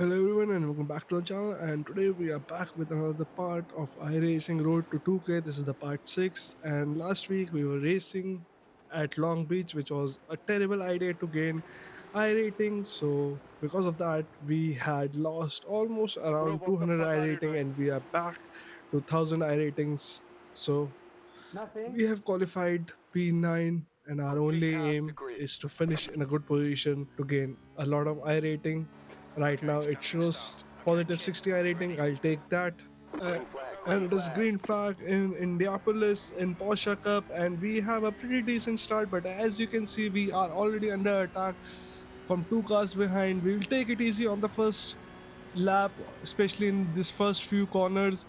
Hello everyone and welcome back to our channel, and today we are back with another part of iRacing Road to 2K. This is the part 6, and last week we were racing at Long Beach, which was a terrible idea to gain iRating. So because of that we had lost almost around What the 200 fuck are you iRating, doing? and we are back to 1000 iRatings. So we Nothing. have qualified P9, and our only aim is to finish in a good position to gain a lot of I rating. Right now, it shows positive 60 I rating. I'll take that. Uh, and it is green flag in Indianapolis in Porsche Cup, and we have a pretty decent start. But as you can see, we are already under attack from two cars behind. We will take it easy on the first lap, especially in this first few corners,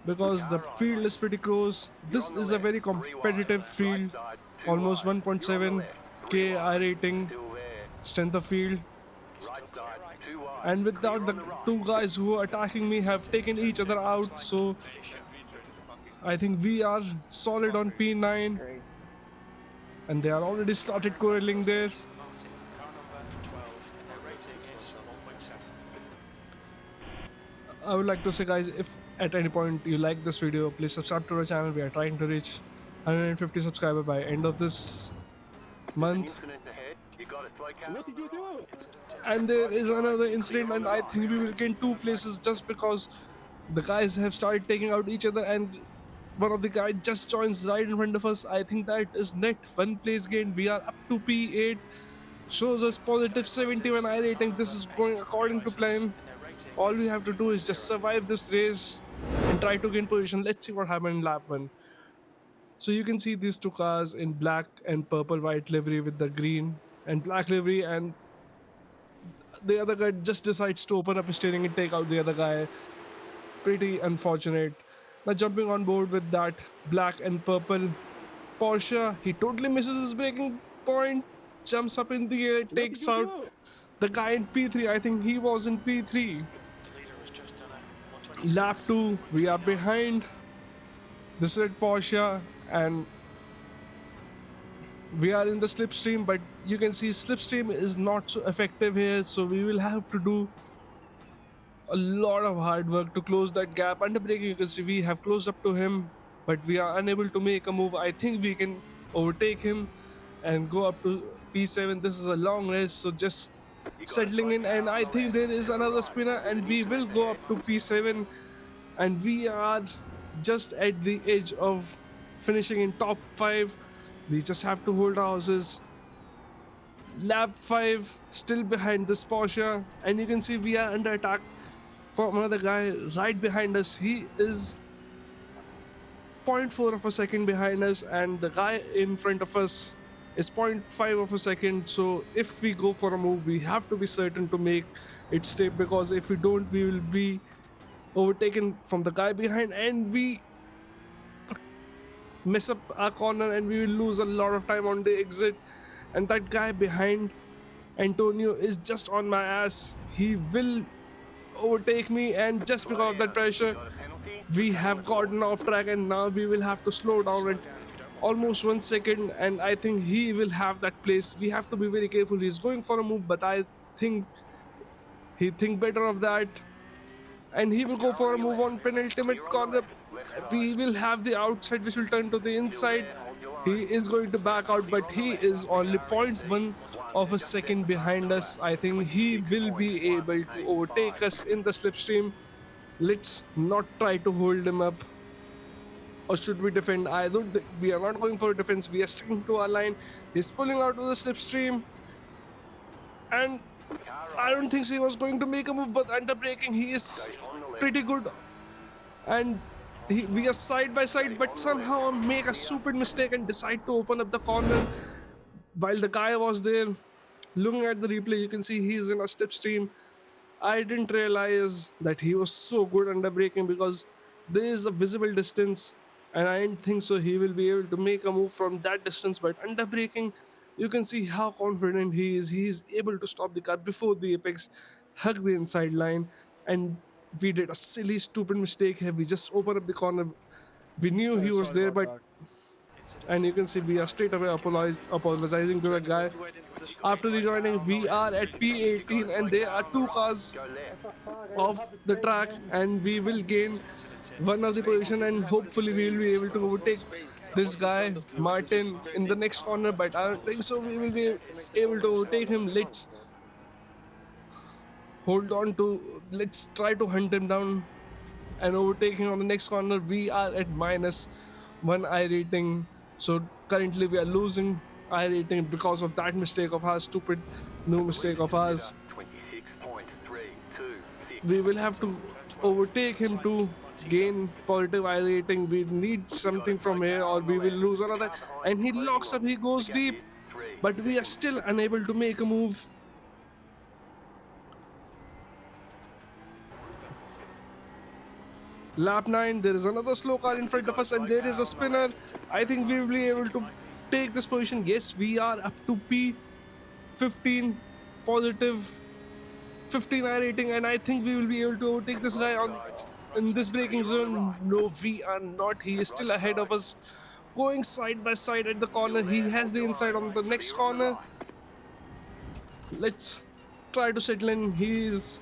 because the field is pretty close. This is a very competitive field, almost 1.7k I rating, strength of field. And without the two guys who are attacking me have taken each other out, so I think we are solid on P9, Great. and they are already started quarreling there. I would like to say, guys, if at any point you like this video, please subscribe to our channel. We are trying to reach 150 subscribers by end of this month. What did you do? And there is another incident, and I think we will gain two places just because the guys have started taking out each other, and one of the guys just joins right in front of us. I think that is net one place gain. We are up to P8, shows us positive 71 I rating. This is going according to plan. All we have to do is just survive this race and try to gain position. Let's see what happened in lap 1. So you can see these two cars in black and purple white livery with the green and black livery, and the other guy just decides to open up his steering and take out the other guy. Pretty unfortunate. Now jumping on board with that black and purple Porsche, he totally misses his braking point, jumps up in the air, What did takes you out do? the guy in P3. I think he was in P3. Lap 2, we are behind this red Porsche, and we are in the slipstream, but you can see slipstream is not so effective here, so we will have to do a lot of hard work to close that gap. Under braking, you can see we have closed up to him, but we are unable to make a move. I think we can overtake him and go up to P7. This is a long race, so just settling in, and I think there is another spinner, and we will go up to P7, and we are just at the edge of finishing in top 5. We just have to hold our horses. Lap 5, still behind this Porsche, and you can see we are under attack from another guy right behind us. He is zero point 0.4 of a second behind us, and the guy in front of us is zero point 0.5 of a second. So if we go for a move, we have to be certain to make it stay, because if we don't, we will be overtaken from the guy behind, and we mess up our corner and we will lose a lot of time on the exit. And that guy behind, Antonio, is just on my ass. He will overtake me, and just because of that pressure, we have gotten off track, and now we will have to slow down at almost 1 second, and I think he will have that place. We have to be very careful. He's going for a move, but I think he think better of that, and he will go for a move on penultimate corner. We will have the outside which will turn to the inside. He is going to back out, but he is only zero point 0.1 of a second behind us. I think he will be able to overtake us in the slipstream. Let's not try to hold him up. Or should we defend? I don't think we are not going for a defense. We are sticking to our line. He's pulling out to the slipstream, and I don't think he was going to make a move, but under braking, he is pretty good. And we are side by side, but somehow make a stupid mistake and decide to open up the corner while the guy was there. Looking at the replay, you can see he's in a slipstream. I didn't realize that he was so good under braking, because there is a visible distance, and I didn't think so he will be able to make a move from that distance. But under braking, you can see how confident he is. He is able to stop the car before the apex, hug the inside line, and we did a silly, stupid mistake here. We just opened up the corner. We knew he was Sorry there, about but that. and you can see we are straight away apologizing to the guy. After rejoining, we are at P18, and there are two cars Go left. off the track, and we will gain one of the position, and hopefully we will be able to overtake this guy Martin in the next corner. But I don't think so we will be able to overtake him. Let's try to hunt him down and overtake him on the next corner. We are at -1 iRating, so currently we are losing iRating because of that mistake of ours, stupid new mistake of ours. 26.326. We will have to overtake him to gain positive iRating. We need something from here, or we will lose another. And he locks up, he goes deep, but we are still unable to make a move. Lap 9, there is another slow car in front of us, and there is a spinner. I think we will be able to take this position. Yes, we are up to P15, positive 15 iRating, and I think we will be able to overtake this guy on in this braking zone. No, we are not. He is still ahead of us, going side by side at the corner. He has the inside on the next corner. Let's try to settle in. He's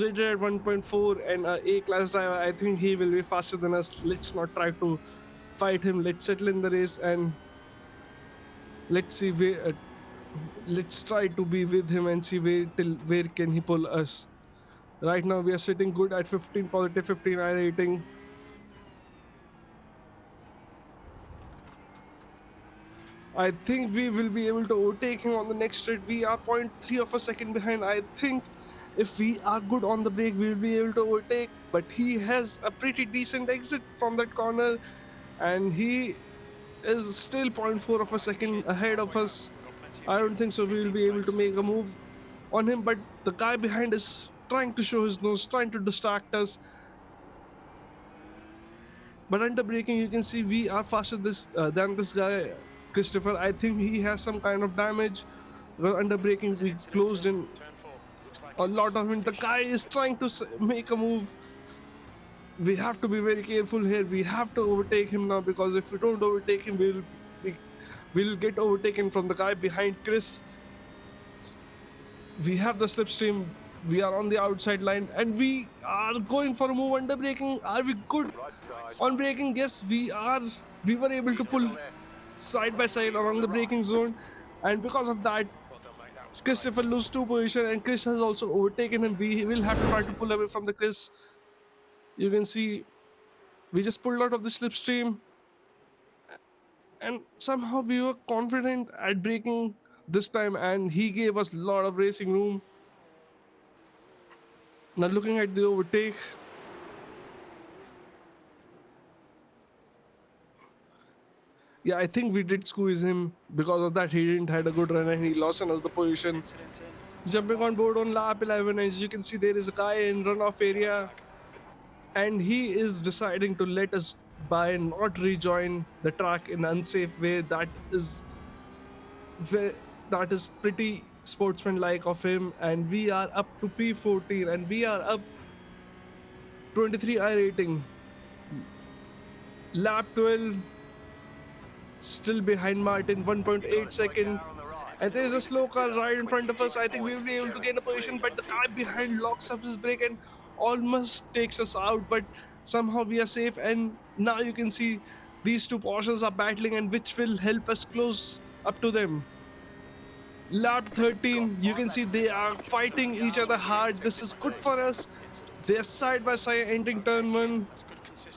rated at 1.4 and a A-class driver. I think he will be faster than us. Let's not try to fight him. Let's settle in the race and let's see where. Let's try to be with him and see where can he pull us. Right now we are sitting good at 15, positive 15 iRating. I think we will be able to overtake him on the next straight. We are 0.3 of a second behind. I think if we are good on the brake, we will be able to overtake. But he has a pretty decent exit from that corner, and he is still 0.4 of a second ahead of us. I don't think so we will be able to make a move on him, but the guy behind is trying to show his nose, trying to distract us. But under braking, you can see we are faster than this guy, Christopher. I think he has some kind of damage. Because under braking, we closed in a lot of him. The guy is trying to make a move. We have to be very careful here. We have to overtake him now, because if we don't overtake him, we'll get overtaken from the guy behind Chris. We have the slipstream. We are on the outside line, and we are going for a move under braking. Are we good on braking? Yes, we are. We were able to pull side by side along the braking zone, and because of that, Christopher loses 2 positions, and Chris has also overtaken him. We will have to try to pull away from the Chris. You can see we just pulled out of the slipstream, and somehow we were confident at braking this time, and he gave us a lot of racing room. Now looking at the overtake, yeah, I think we did squeeze him. Because of that, he didn't had a good run and he lost another position. Jumping on board on lap 11, as you can see, there is a guy in runoff area, and he is deciding to let us by not rejoin the track in an unsafe way. That is pretty sportsmanlike of him. And we are up to P14, and we are up 23 iRating. Lap 12, still behind Martin, 1.8 second. And there's a slow car right in front of us. I think we will be able to gain a position, but the guy behind locks up his brake and almost takes us out. But somehow we are safe, and now you can see these two Porsches are battling, and which will help us close up to them. Lap 13, you can see they are fighting each other hard. This is good for us. They are side by side entering turn 1.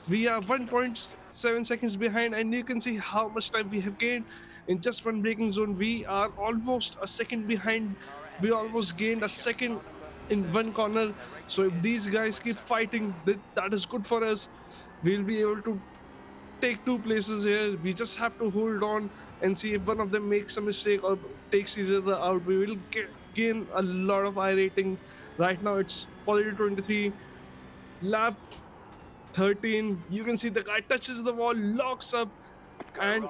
We are 1.7 seconds behind, and you can see how much time we have gained in just one braking zone. We are almost a second behind. We almost gained a second in one corner. So if these guys keep fighting, that is good for us. We'll be able to take 2 places here. We just have to hold on and see if one of them makes a mistake or takes each other out. We will gain a lot of iRating. Right now it's positive 23. Lap 13, you can see the guy touches the wall, locks up, and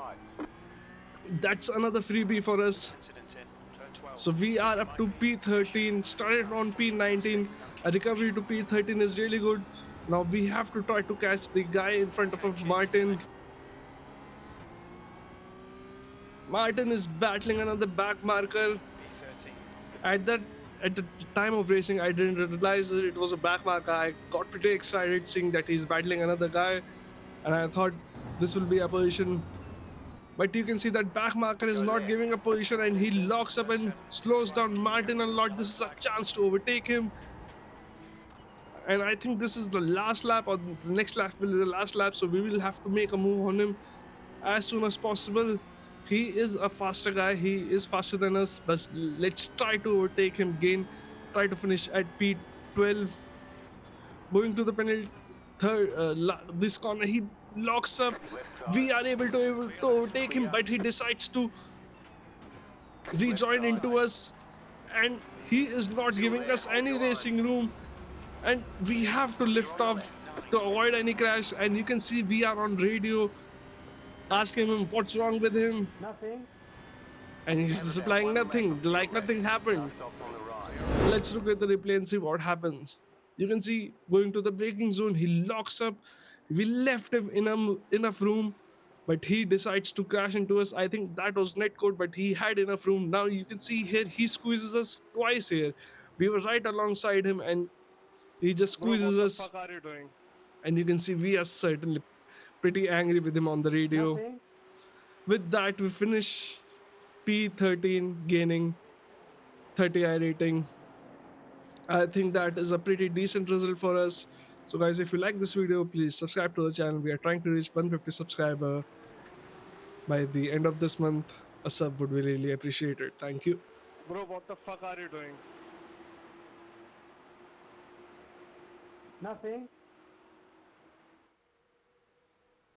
that's another freebie for us. So we are up to P13, started on P19. A recovery to P13 is really good. Now we have to try to catch the guy in front of Martin. Martin is battling another back marker. At that at the time of racing, I didn't realize that it was a back marker. I got pretty excited seeing that he's battling another guy, and I thought this will be a position. But you can see that back marker is not giving a position, and he locks up and slows down Martin a lot. This is a chance to overtake him, and I think this is the last lap, or the next lap will be the last lap. So we will have to make a move on him as soon as possible. He is a faster guy. He is faster than us, but let's try to overtake him again. Try to finish at P12. Going to the penalty third, this corner, he locks up. We are able to overtake him, but he decides to rejoin into us, and he is not giving us any racing room. And we have to lift off to avoid any crash. And you can see we are on radio asking him what's wrong with him, Nothing. and he's supplying nothing, like nothing happened. Let's look at the replay and see what happens. You can see going to the braking zone, he locks up. We left him enough room, but he decides to crash into us. I think that was netcode, but he had enough room. Now you can see here he squeezes us twice here. We were right alongside him, and he just Bro, squeezes what the us. fuck are you doing? And you can see we are certainly pretty angry with him on the radio. Nothing. With that, we finish P13, gaining 30 iRating. I think that is a pretty decent result for us. So guys, if you like this video, please subscribe to the channel. We are trying to reach 150 subscriber by the end of this month. A sub would be really appreciated. Thank you. Bro, what the fuck are you doing? Nothing.